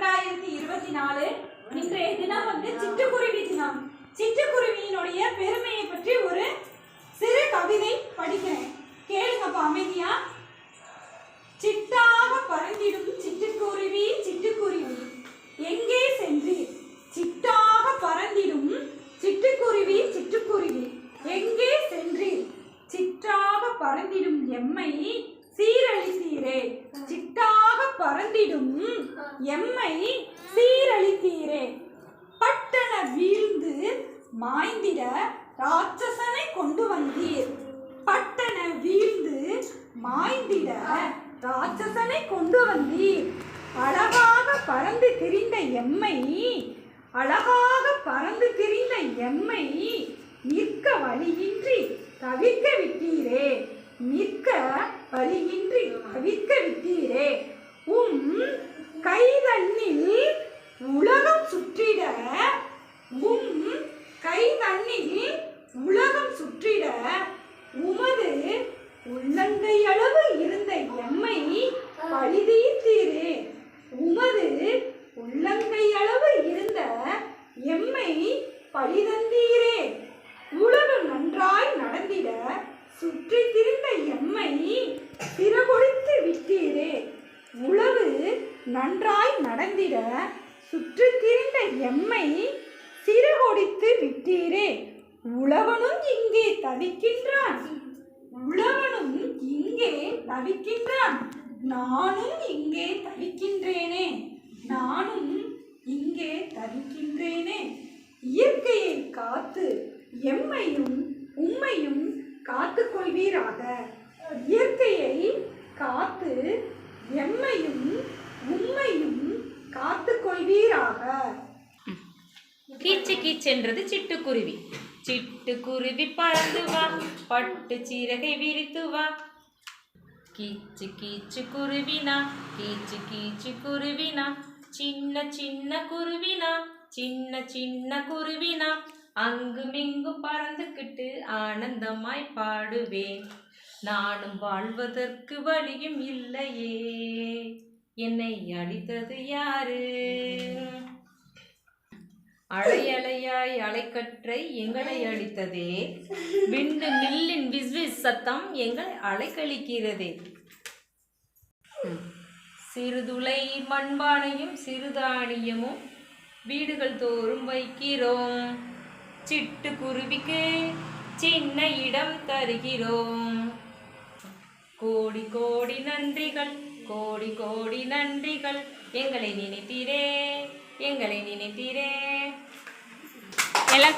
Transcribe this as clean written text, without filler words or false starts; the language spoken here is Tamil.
2024 இன்றைய தினம் சிட்டுக்குருவி தினம். சிட்டுக்குருவியினுடைய பெருமையை பற்றி ஒரு சிறு கவிதை படிக்கிறேன், கேளுங்கப்பா அமைதியா. சிட்டாக பறந்திடும் சிட்டுக்குருவி சிட்டுக்குருவி எங்கே சென்றீர்? சிட்டாக பறந்திடும் சிட்டுக்குருவி சிட்டுக்குருவி எங்கே சென்றீர்? சிட்டாக பறந்திடும் எம்மை சீரழித்தீரே. சிட்டாக பறந்திடும் எம்மை சீரழித்தீரே. பட்டண வீழ்ந்து மாய்ந்திட ராட்சசனை கொண்டு வந்தீர். பட்டண வீழ்ந்து மாய்ந்திட ராட்சசனை கொண்டு வந்தீர். அழகாக பறந்து திரிந்த எம்மை, அழகாக பறந்து திரிந்த எம்மை நிற்க வழியின்றி தவிர்க்க விட்டீரே. நிற்க வழியின்றி தவிர்க்க விட்டீரே. கைதண்ணில் உலகம் சுற்றிட, கைதண்ணில் உலகம் சுற்றிட உமது உள்ளங்கை அளவு இருந்த எம்மை பழிதீர்த்தீரே. உமது உள்ளங்கை அளவு இருந்த எம்மை பழிதந்தீரே. உலகு நன்றாய் நடந்திட சுற்றி திரிந்த எம்மை சிறகொடித்து விட்டீரே. உலகு நன்றாய் நடந்திட சுற்றி திரிந்த எம்மை சிறகொடித்து விட்டீரே. உழவனும் இங்கே தவிக்கின்றான், உழவனும் இங்கே தவிக்கின்றான். நானும் இங்கே தவிக்கின்றேனே, நானும் இங்கே தவிக்கின்றேனே. இயற்கையை காத்து எம்மையும் உம்மையும் காத்து கொள்வீராக. இயற்கையை காத்து எம்மையும் உம்மையும் காத்து கொள்வீராக. கீச்சு கீச்சென்றது சிட்டுக்குருவி. சிட்டுக்குருவி பறந்து வா, பட்டு சீரகை விரித்து வா. கீச்சு கீச்சு குருவினா, கீச்சு கீச்சு குருவினா, சின்ன சின்ன குருவினா, சின்ன சின்ன குருவினா. அங்குமிங்கும் பறந்துக்கிட்டு ஆனந்தமாய் பாடுவேன். நானும் வாழ்வதற்கு வழியும் இல்லையே, என்னை அழித்தது யாரு? அலையலையாய் அலைக்கற்றை எங்களை அழித்ததே. விண்டு மில்லின் விஸ்விஸ் சத்தம் எங்களை அலைக்கழிக்கிறதே. சிறுதுளை மண்பானையும் சிறுதானியமும் வீடுகள் தோறும் வைக்கிறோம். சிட்டுக்குருவிக்கு சின்ன இடம் தருகிறோம். கோடி கோடி நன்றிகள், கோடி கோடி நன்றிகள். எங்களை நினைத்தீரே, எங்களை நினைத்தீரே. எல்லாம்